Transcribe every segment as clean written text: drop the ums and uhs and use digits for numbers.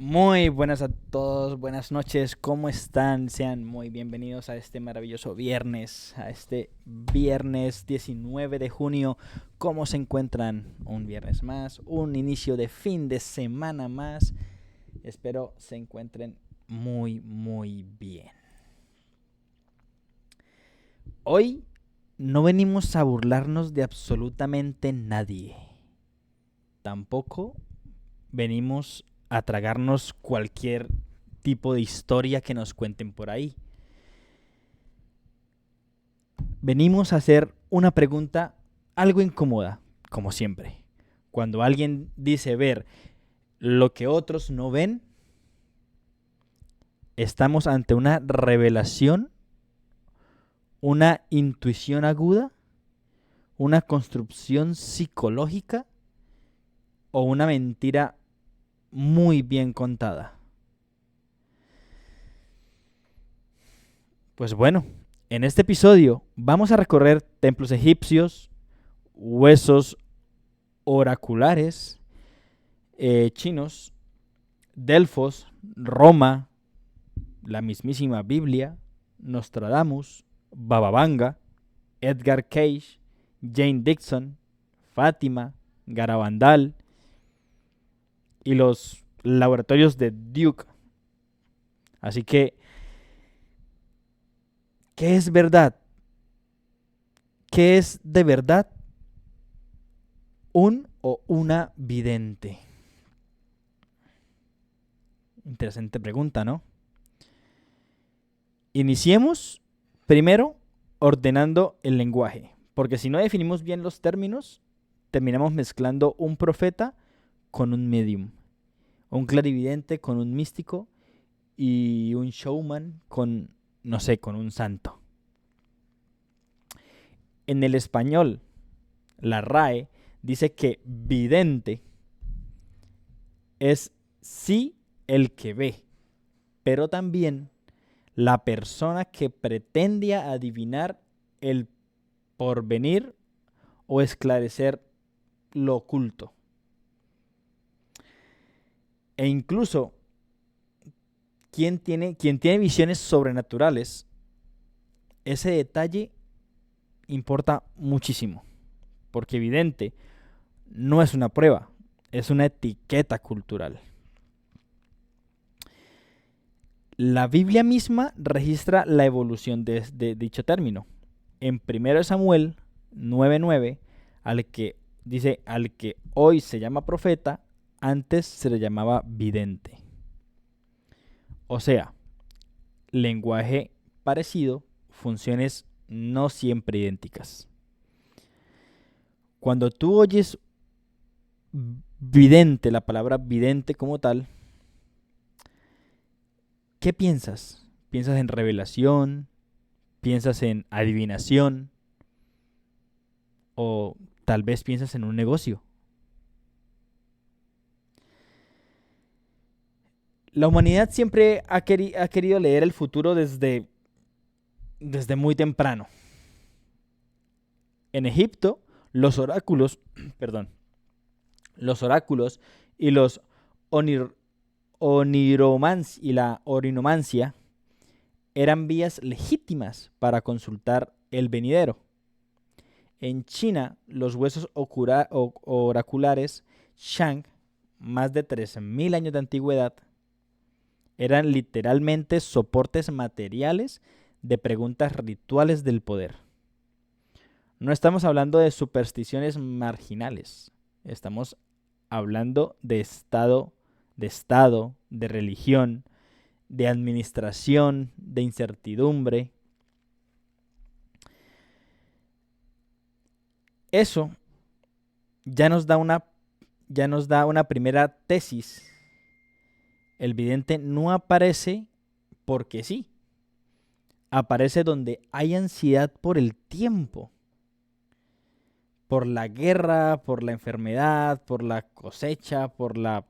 Muy buenas a todos, buenas noches, ¿cómo están? Sean muy bienvenidos a este maravilloso viernes, a este viernes 19 de junio. ¿Cómo se encuentran? Un viernes más, un inicio de fin de semana más. Espero se encuentren muy bien. Hoy no venimos a burlarnos de absolutamente nadie. Tampoco venimos a tragarnos cualquier tipo de historia que nos cuenten por ahí. Venimos a hacer una pregunta algo incómoda, como siempre. Cuando alguien dice ver lo que otros no ven, estamos ante una revelación, una intuición aguda, una construcción psicológica o una mentira muy bien contada. Pues bueno, en este episodio vamos a recorrer templos egipcios, huesos oraculares, chinos, Delfos, Roma, la mismísima Biblia, Nostradamus, Baba Vanga, Edgar Cayce, Jane Dixon, Fátima, Garabandal y los laboratorios de Duke. Así que, ¿qué es verdad? ¿Qué es de verdad un o una vidente? Interesante pregunta, ¿no? Iniciemos primero ordenando el lenguaje, porque si no definimos bien los términos, terminamos mezclando un profeta con un medium, un clarividente con un místico y un showman con, no sé, con un santo. En el español, la RAE dice que vidente es sí el que ve, pero también la persona que pretende adivinar el porvenir o esclarecer lo oculto. E incluso quien tiene visiones sobrenaturales, ese detalle importa muchísimo, porque evidente no es una prueba, es una etiqueta cultural. La Biblia misma registra la evolución de dicho término. En 1 Samuel 9:9, al que hoy se llama profeta, antes se le llamaba vidente. O sea, lenguaje parecido, funciones no siempre idénticas. Cuando tú oyes vidente, la palabra vidente como tal, ¿qué piensas? ¿Piensas en revelación? ¿Piensas en adivinación? ¿O tal vez piensas en un negocio? La humanidad siempre ha querido leer el futuro desde muy temprano. En Egipto, los oráculos, perdón, los oráculos y los onir, y la orinomancia eran vías legítimas para consultar el venidero. En China, los huesos oraculares Shang, más de 3.000 años de antigüedad, eran literalmente soportes materiales de preguntas rituales del poder. No estamos hablando de supersticiones marginales, estamos hablando de religión, de administración, de incertidumbre. Eso ya nos da una primera tesis. El vidente no aparece porque sí. Aparece donde hay ansiedad por el tiempo, por la guerra, por la enfermedad, por la cosecha, por la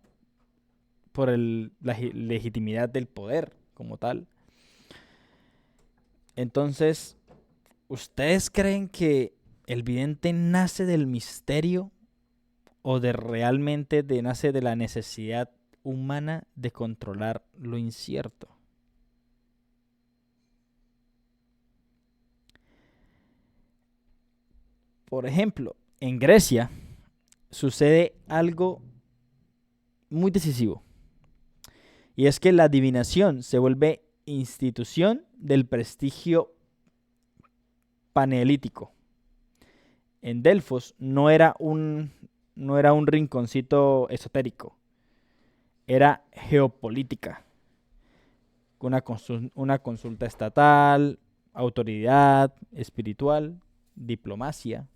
legitimidad del poder como tal. Entonces, ¿ustedes creen que el vidente nace del misterio o nace de la necesidad humana de controlar lo incierto. Por ejemplo, en Grecia sucede algo muy decisivo. Y es que la adivinación se vuelve institución del prestigio panhelítico. En Delfos no era un rinconcito esotérico, era geopolítica. Una consulta estatal, autoridad espiritual, diplomacia.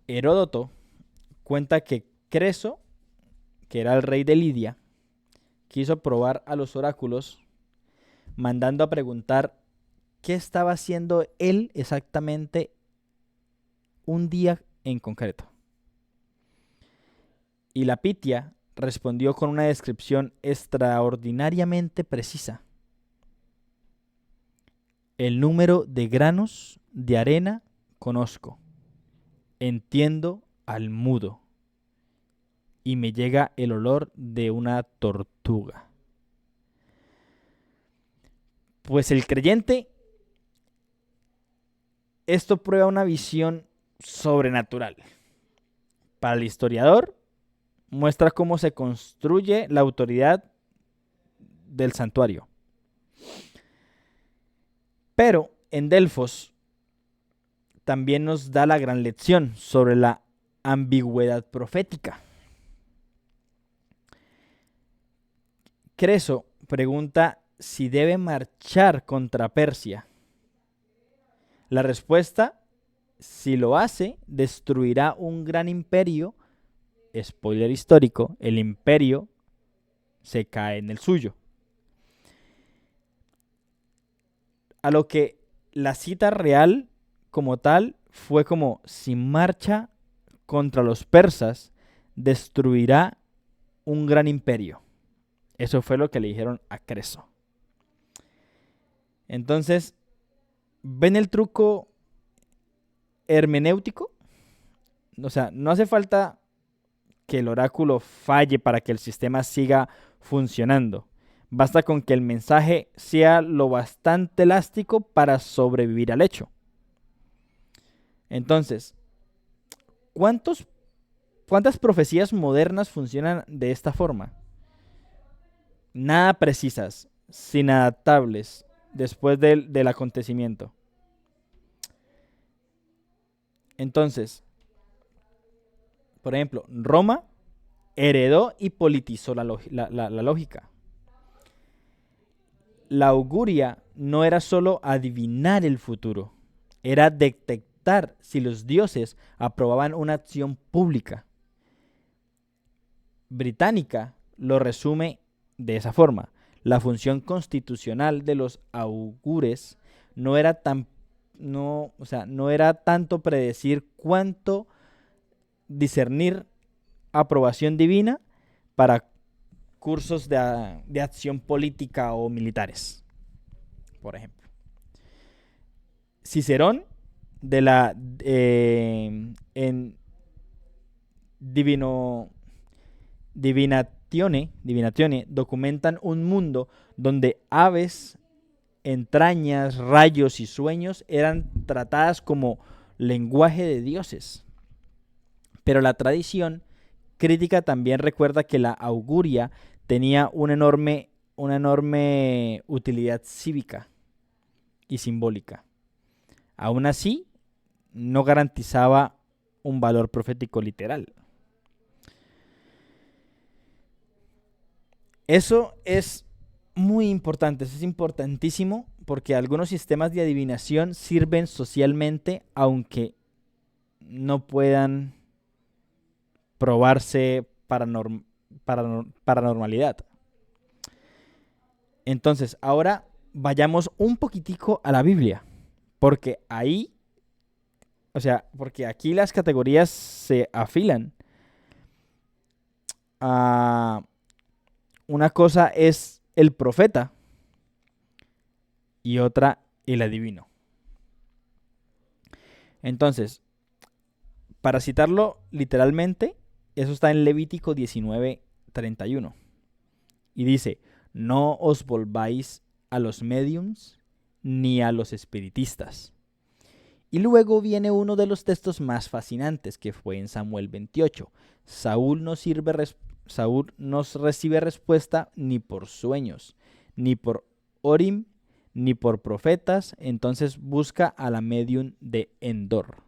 Heródoto cuenta que Creso, que era el rey de Lidia, quiso probar a los oráculos mandando a preguntar qué estaba haciendo él exactamente un día en concreto. Y la Pitia respondió con una descripción extraordinariamente precisa. El número de granos de arena conozco, entiendo al mudo, y me llega el olor de una tortuga. Pues el creyente, esto prueba una visión sobrenatural. Para el historiador, muestra cómo se construye la autoridad del santuario. Pero en Delfos también nos da la gran lección sobre la ambigüedad profética. Creso pregunta si debe marchar contra Persia. La respuesta, si lo hace, destruirá un gran imperio. Spoiler histórico, el imperio se cae en el suyo. A lo que la cita real como tal fue como: si marcha contra los persas, destruirá un gran imperio. Eso fue lo que le dijeron a Creso. Entonces, ¿ven el truco hermenéutico? O sea, no hace falta que el oráculo falle para que el sistema siga funcionando. Basta con que el mensaje sea lo bastante elástico para sobrevivir al hecho. Entonces, ¿cuántas profecías modernas funcionan de esta forma? Nada precisas, sin adaptables después del acontecimiento. Entonces, por ejemplo, Roma heredó y politizó la lógica. La auguria no era solo adivinar el futuro, era detectar si los dioses aprobaban una acción pública. Británica lo resume de esa forma. La función constitucional de los augures no era tanto predecir cuánto discernir aprobación divina para cursos de acción política o militares, por ejemplo. Cicerón, en Divinatione, documentan un mundo donde aves, entrañas, rayos y sueños eran tratadas como lenguaje de dioses. Pero la tradición crítica también recuerda que la auguria tenía una enorme utilidad cívica y simbólica. Aún así, no garantizaba un valor profético literal. Eso es muy importante, eso es importantísimo, porque algunos sistemas de adivinación sirven socialmente, aunque no puedan probarse paranormalidad. Entonces, ahora vayamos un poquitico a la Biblia, porque porque aquí las categorías se afilan. Una cosa es el profeta y otra el adivino. Entonces, para citarlo literalmente, Eso está en Levítico 19:31. Y dice, no os volváis a los mediums ni a los espiritistas. Y luego viene uno de los textos más fascinantes, que fue en Samuel 28. Saúl nos recibe respuesta ni por sueños, ni por Orim, ni por profetas. Entonces busca a la medium de Endor.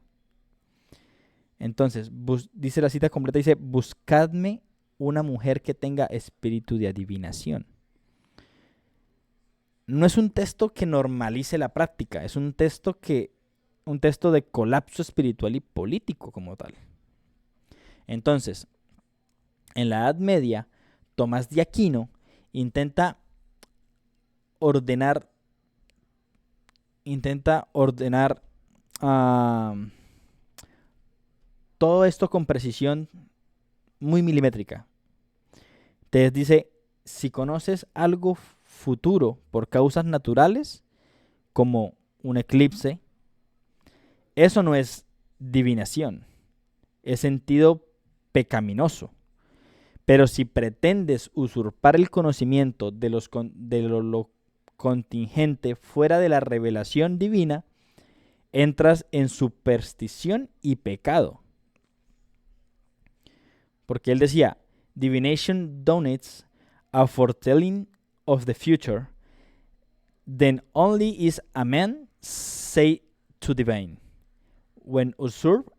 Entonces, dice la cita completa, dice, buscadme una mujer que tenga espíritu de adivinación. No es un texto que normalice la práctica, es un texto de colapso espiritual y político como tal. Entonces, en la Edad Media, Tomás de Aquino intenta ordenar todo esto con precisión muy milimétrica. Te dice, si conoces algo futuro por causas naturales, como un eclipse, eso no es divinación, es sentido pecaminoso. Pero si pretendes usurpar el conocimiento de lo contingente fuera de la revelación divina, entras en superstición y pecado. Porque él decía, divination donates a foretelling of the future, then only is a man say to divine, when usurped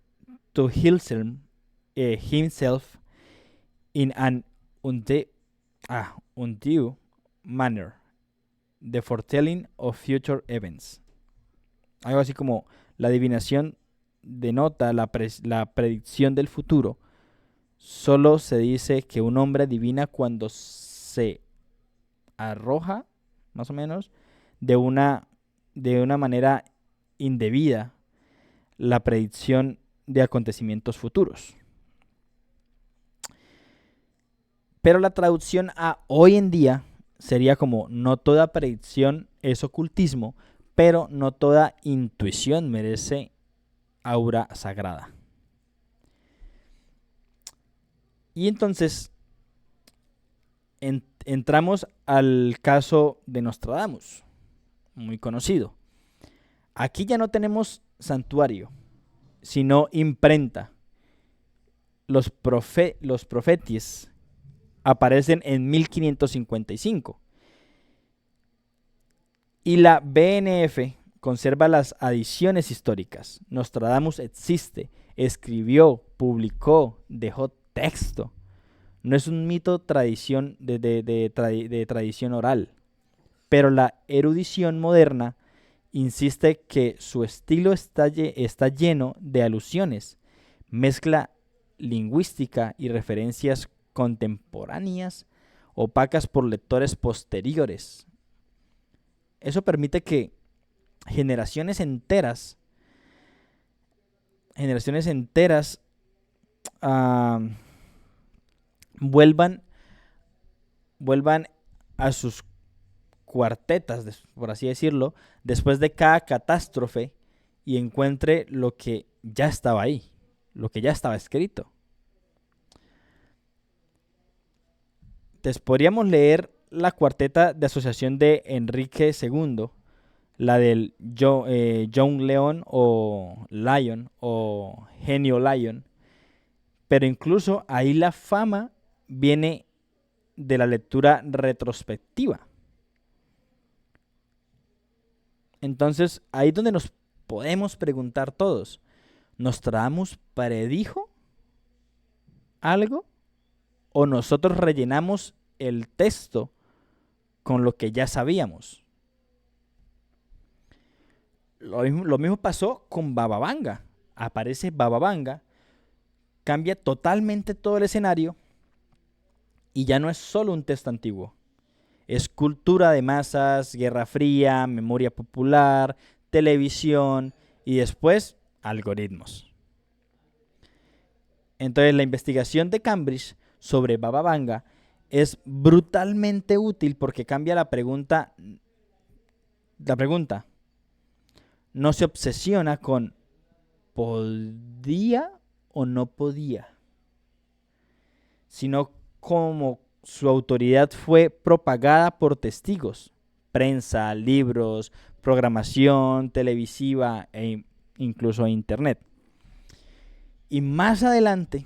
to himself in an undue manner, the foretelling of future events. Algo así como la adivinación denota la predicción del futuro. Solo se dice que un hombre adivina cuando se arroja, más o menos, de una manera indebida la predicción de acontecimientos futuros. Pero la traducción a hoy en día sería como, no toda predicción es ocultismo, pero no toda intuición merece aura sagrada. Y entonces entramos al caso de Nostradamus, muy conocido. Aquí ya no tenemos santuario, sino imprenta. Los profetis aparecen en 1555. Y la BNF conserva las adiciones históricas. Nostradamus existe, escribió, publicó, dejó texto. No es un mito de tradición oral. Pero la erudición moderna insiste que su estilo está lleno de alusiones, mezcla lingüística y referencias contemporáneas opacas por lectores posteriores. Eso permite que generaciones enteras vuelvan a sus cuartetas, por así decirlo, después de cada catástrofe y encuentre lo que ya estaba ahí, lo que ya estaba escrito. Entonces, podríamos leer la cuarteta de asociación de Enrique II, la del John León o Lion o Genio Lion, pero incluso ahí la fama viene de la lectura retrospectiva. Entonces, ahí es donde nos podemos preguntar todos, ¿Nostradamus predijo algo o nosotros rellenamos el texto con lo que ya sabíamos? Lo mismo pasó con Baba Vanga. Aparece Baba Vanga, cambia totalmente todo el escenario y ya no es solo un texto antiguo. Es cultura de masas, Guerra Fría, memoria popular, televisión y después algoritmos. Entonces la investigación de Cambridge sobre Baba Vanga es brutalmente útil porque cambia la pregunta. No se obsesiona con ¿podía o no podía? sino como su autoridad fue propagada por testigos, prensa, libros, programación televisiva e incluso internet. Y más adelante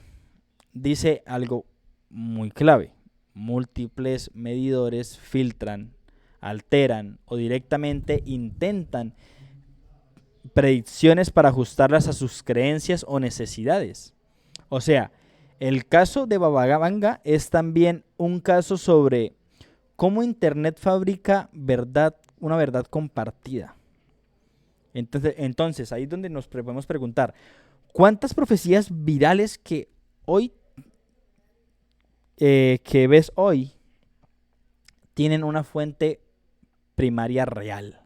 dice algo muy clave. Múltiples medidores filtran, alteran o directamente intentan predicciones para ajustarlas a sus creencias o necesidades. O sea, el caso de Baba Vanga es también un caso sobre cómo Internet fabrica verdad, una verdad compartida. Entonces, ahí es donde nos podemos preguntar, ¿cuántas profecías virales que ves hoy tienen una fuente primaria real?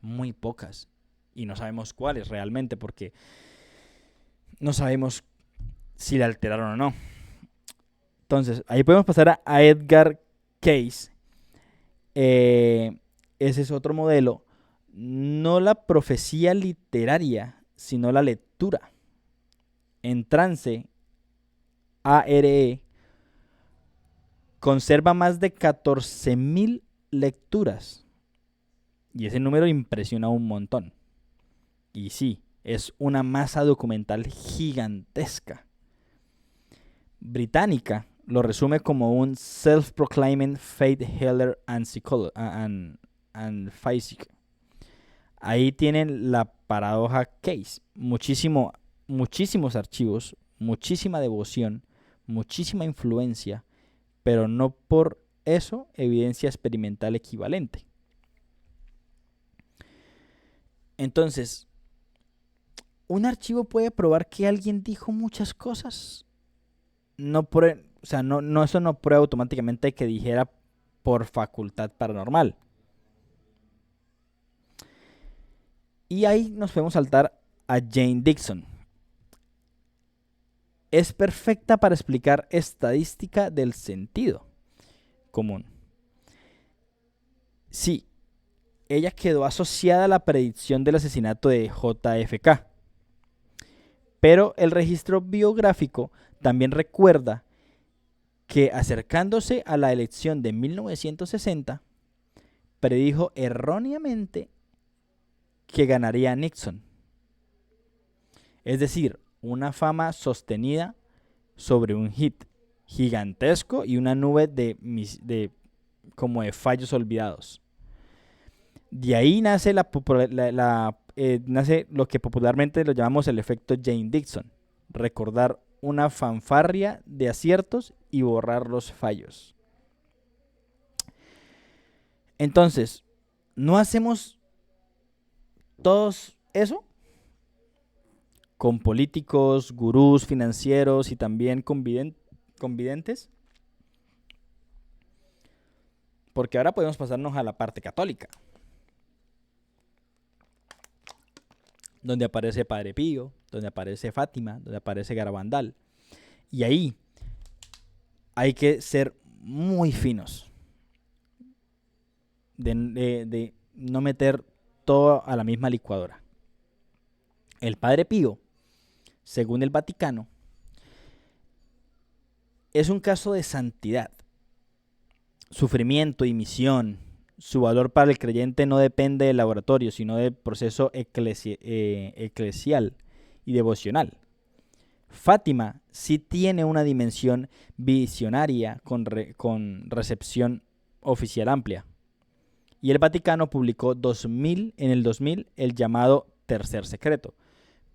Muy pocas. Y no sabemos cuáles realmente, porque no sabemos si la alteraron o no. Entonces, ahí podemos pasar a Edgar Cayce. Ese es otro modelo. No la profecía literaria, sino la lectura. En trance, ARE conserva más de 14.000 lecturas. Y ese número impresiona un montón. Y sí, es una masa documental gigantesca. Británica lo resume como un self-proclaimed faith healer and physician. Ahí tienen la paradoja Cayce. Muchísimos archivos, muchísima devoción, muchísima influencia, pero no por eso evidencia experimental equivalente. Entonces, ¿un archivo puede probar que alguien dijo muchas cosas? Eso no prueba automáticamente que dijera por facultad paranormal. Y ahí nos podemos saltar a Jane Dixon. Es perfecta para explicar estadística del sentido común. Sí, ella quedó asociada a la predicción del asesinato de JFK. Pero el registro biográfico también recuerda que acercándose a la elección de 1960, predijo erróneamente que ganaría Nixon. Es decir, una fama sostenida sobre un hit gigantesco y una nube de fallos olvidados. De ahí nace, nace lo que popularmente lo llamamos el efecto Jane Dixon. Recordar una fanfarria de aciertos y borrar los fallos. Entonces, ¿no hacemos todos eso? Con políticos, gurús financieros y también con videntes. Porque ahora podemos pasarnos a la parte católica, donde aparece Padre Pío, donde aparece Fátima, donde aparece Garabandal. Y ahí hay que ser muy finos de no meter todo a la misma licuadora. El Padre Pío, según el Vaticano, es un caso de santidad, sufrimiento y misión. Su valor para el creyente no depende del laboratorio, sino del proceso eclesial y devocional. Fátima sí tiene una dimensión visionaria con recepción oficial amplia. Y el Vaticano publicó en el 2000 el llamado Tercer Secreto.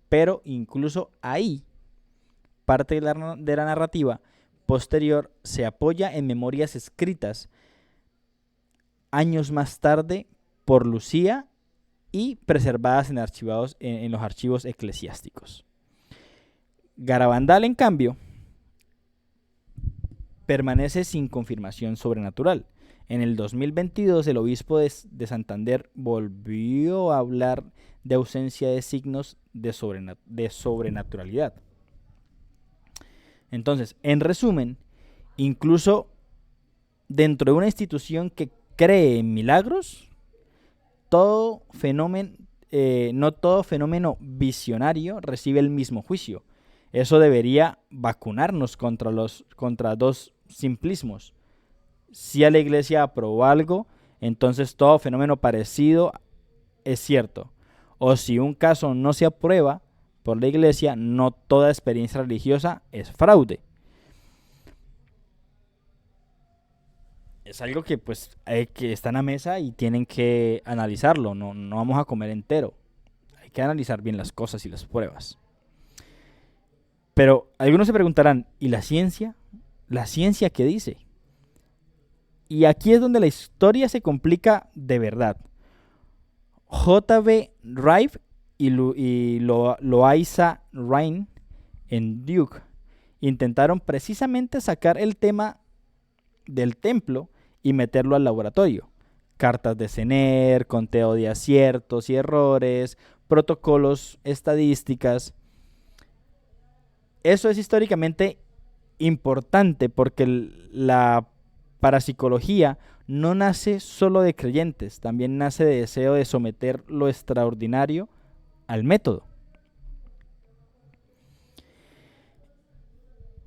Pero incluso ahí, parte de la narrativa posterior se apoya en memorias escritas años más tarde por Lucía y preservadas en los archivos eclesiásticos. Garabandal, en cambio, permanece sin confirmación sobrenatural. En el 2022, el obispo de Santander volvió a hablar de ausencia de signos de sobrenaturalidad. Entonces, en resumen, incluso dentro de una institución que cree en milagros, no todo fenómeno visionario recibe el mismo juicio. Eso debería vacunarnos contra dos simplismos. Si a la iglesia aprobó algo, entonces todo fenómeno parecido es cierto. O si un caso no se aprueba por la iglesia, no toda experiencia religiosa es fraude. Es algo que pues que está en la mesa y tienen que analizarlo. No vamos a comer entero. Hay que analizar bien las cosas y las pruebas. Pero algunos se preguntarán, ¿y la ciencia? ¿La ciencia qué dice? Y aquí es donde la historia se complica de verdad. J.B. Rive y Loaysa Rhine en Duke intentaron precisamente sacar el tema del templo y meterlo al laboratorio. Cartas de Zener, conteo de aciertos y errores, protocolos, estadísticas. Eso es históricamente importante porque la parapsicología no nace solo de creyentes, también nace de deseo de someter lo extraordinario al método.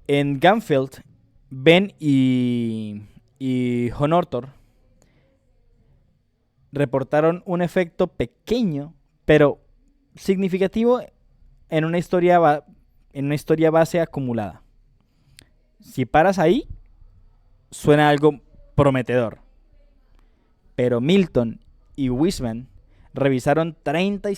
En Ganfield, Ben y Honortor reportaron un efecto pequeño, pero significativo en una historia base acumulada. Si paras ahí, suena algo prometedor. Pero Milton y Wiseman revisaron 30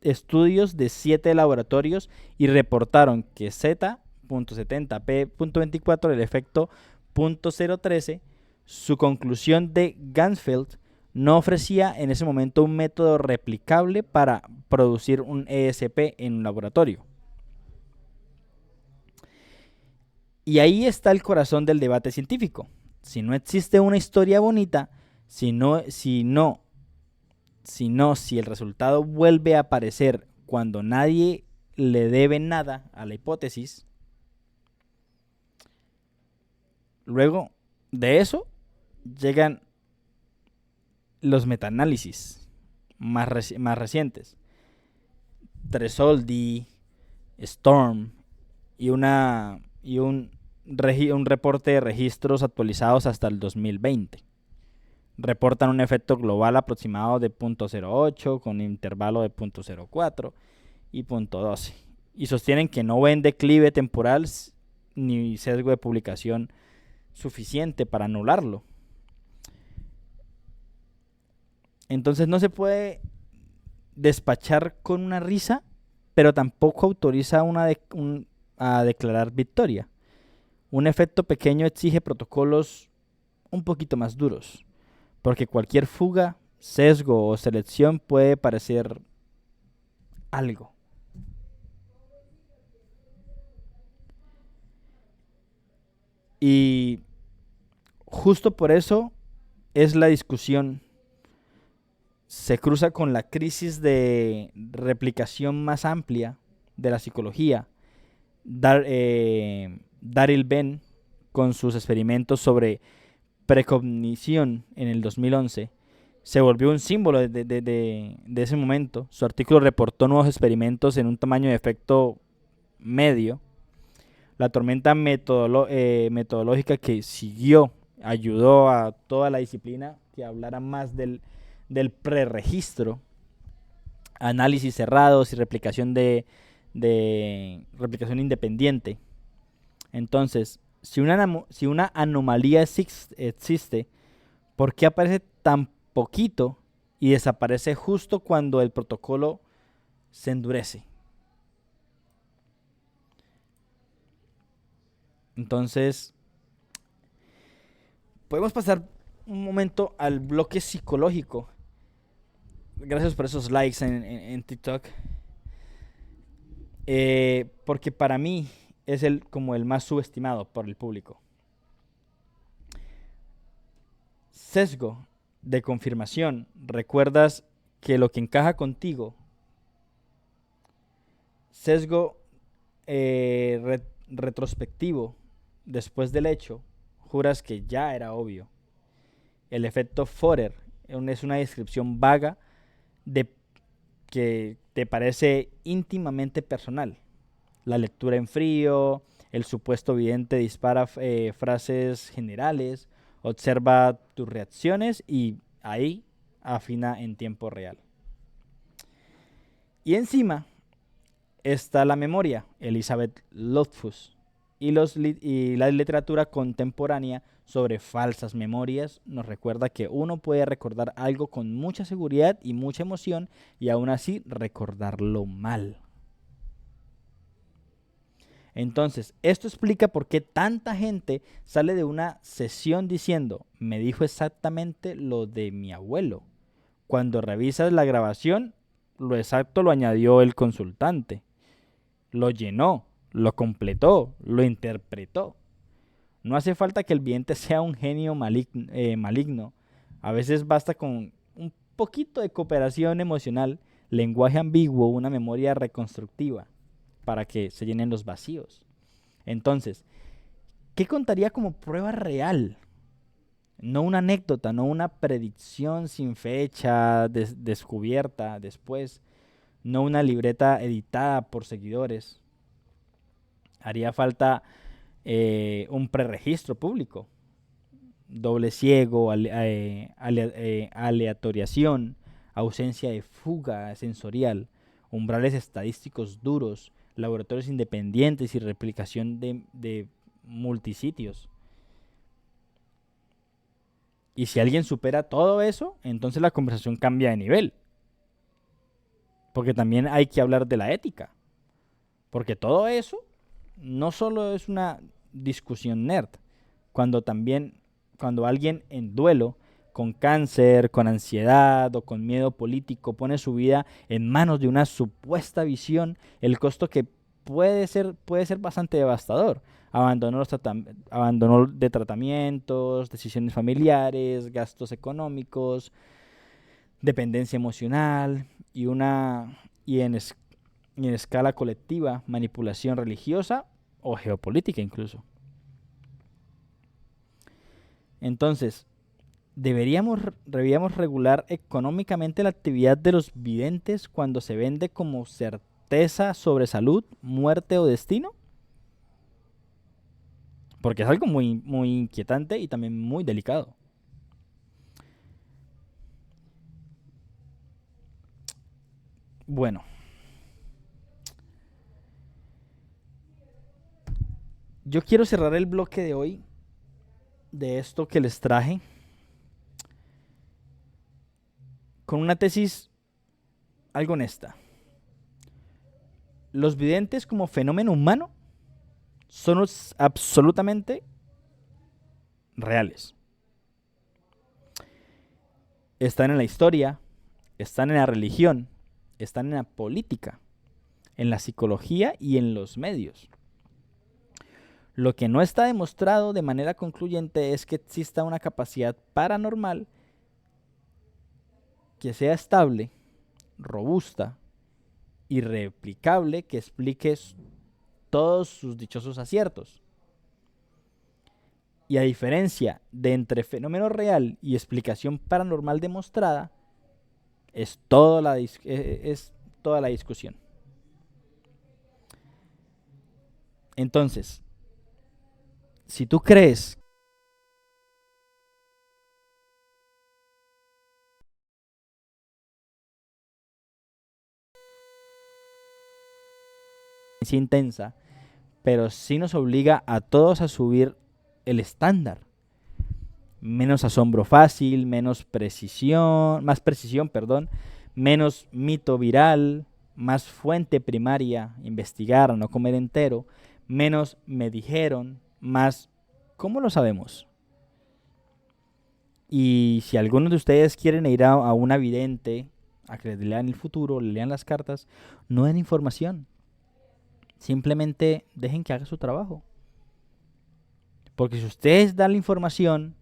estudios de 7 laboratorios y reportaron que Z.70P.24, el efecto .013, su conclusión de Ganfield no ofrecía en ese momento un método replicable para producir un ESP en un laboratorio. Y ahí está el corazón del debate científico. Si no existe una historia bonita, si el resultado vuelve a aparecer cuando nadie le debe nada a la hipótesis, luego de eso llegan los metaanálisis más recientes. Tresoldi, Storm y un reporte de registros actualizados hasta el 2020. Reportan un efecto global aproximado de 0.08 con intervalo de 0.04 y 0.12. Y sostienen que no ven declive temporal ni sesgo de publicación suficiente para anularlo. Entonces no se puede despachar con una risa, pero tampoco autoriza a declarar victoria. Un efecto pequeño exige protocolos un poquito más duros, porque cualquier fuga, sesgo o selección puede parecer algo. Y justo por eso es la discusión. Se cruza con la crisis de replicación más amplia de la psicología. Daryl Ben, con sus experimentos sobre precognición en el 2011, se volvió un símbolo de ese momento. Su artículo reportó nuevos experimentos en un tamaño de efecto medio. La tormenta metodológica que siguió ayudó a toda la disciplina que hablara más del preregistro, análisis cerrados y replicación replicación independiente. Entonces, si una anomalía existe, ¿por qué aparece tan poquito y desaparece justo cuando el protocolo se endurece? Entonces, podemos pasar un momento al bloque psicológico. Gracias por esos likes en TikTok. Porque para mí es como el más subestimado por el público. Sesgo de confirmación. ¿Recuerdas que lo que encaja contigo? Sesgo retrospectivo. Después del hecho, juras que ya era obvio. El efecto Forer es una descripción vaga de que te parece íntimamente personal. la lectura en frío, el supuesto vidente dispara frases generales, observa tus reacciones y ahí afina en tiempo real. Y encima está la memoria, Elizabeth Loftus, y la literatura contemporánea sobre falsas memorias nos recuerda que uno puede recordar algo con mucha seguridad y mucha emoción y aún así recordarlo mal. Entonces, esto explica por qué tanta gente sale de una sesión diciendo, me dijo exactamente lo de mi abuelo. Cuando revisas la grabación, lo exacto lo añadió el consultante. Lo llenó, lo completó, lo interpretó. No hace falta que el vidente sea un genio maligno. A veces basta con un poquito de cooperación emocional, lenguaje ambiguo, una memoria reconstructiva, para que se llenen los vacíos. Entonces, ¿qué contaría como prueba real? No una anécdota, no una predicción sin fecha descubierta después, no una libreta editada por seguidores. Haría falta un preregistro público, doble ciego, aleatoriación, ausencia de fuga sensorial, umbrales estadísticos duros, laboratorios independientes y replicación de multisitios. Y si alguien supera todo eso, entonces la conversación cambia de nivel. Porque también hay que hablar de la ética. Porque todo eso no solo es una discusión nerd. Cuando alguien en duelo, con cáncer, con ansiedad o con miedo político, pone su vida en manos de una supuesta visión, el costo que puede ser bastante devastador. Abandono de tratamientos, decisiones familiares, gastos económicos, dependencia emocional y en escala colectiva, manipulación religiosa o geopolítica incluso. Entonces, deberíamos regular económicamente la actividad de los videntes cuando se vende como certeza sobre salud, muerte o destino. Porque es algo muy, muy inquietante y también muy delicado. Bueno, yo quiero cerrar el bloque de hoy de esto que les traje con una tesis algo honesta. Los videntes como fenómeno humano son absolutamente reales. Están en la historia, están en la religión, están en la política, en la psicología y en los medios. Lo que no está demostrado de manera concluyente es que exista una capacidad paranormal que sea estable, robusta y replicable que explique todos sus dichosos aciertos. Y a diferencia de entre fenómeno real y explicación paranormal demostrada, es toda la discusión. Entonces, si tú crees que es intensa, pero sí nos obliga a todos a subir el estándar. Menos asombro fácil, más precisión, perdón, menos mito viral, más fuente primaria, investigar, no comer entero, menos me dijeron, más ¿cómo lo sabemos? Y si algunos de ustedes quieren ir a una vidente a que les lean el futuro, le lean las cartas, no den información. Simplemente dejen que haga su trabajo. Porque si ustedes dan la información,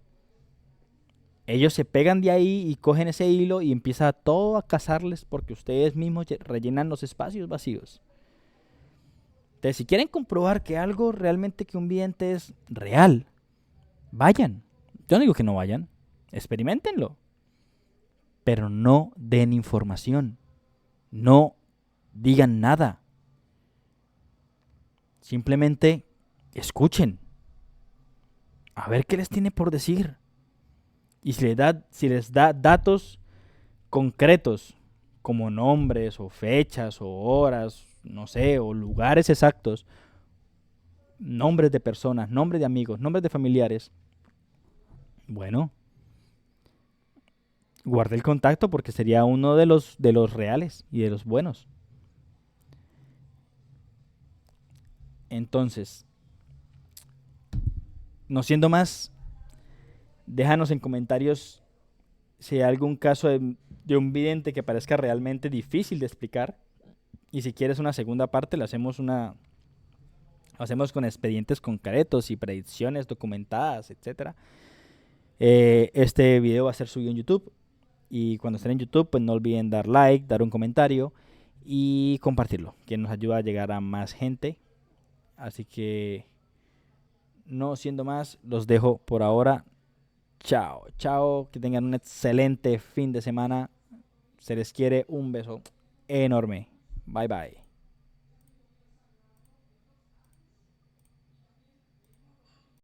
ellos se pegan de ahí y cogen ese hilo y empieza todo a cazarles porque ustedes mismos rellenan los espacios vacíos. Entonces, si quieren comprobar que algo realmente que un vidente es real, vayan. Yo no digo que no vayan, experimentenlo. Pero no den información. No digan nada. Simplemente escuchen. A ver qué les tiene por decir. Y si les da datos concretos, como nombres o fechas o horas, no sé, o lugares exactos, nombres de personas, nombres de amigos, nombres de familiares, bueno, guarde el contacto porque sería uno de los reales y de los buenos. Entonces, no siendo más, déjanos en comentarios si hay algún caso de un vidente que parezca realmente difícil de explicar. Y si quieres una segunda parte, lo hacemos con expedientes concretos y predicciones documentadas, etcétera. Este video va a ser subido en YouTube. Y cuando estén en YouTube, pues no olviden dar like, dar un comentario y compartirlo, que nos ayuda a llegar a más gente. Así que, no siendo más, los dejo por ahora. Chao, chao, que tengan un excelente fin de semana. Se les quiere, un beso enorme. Bye bye.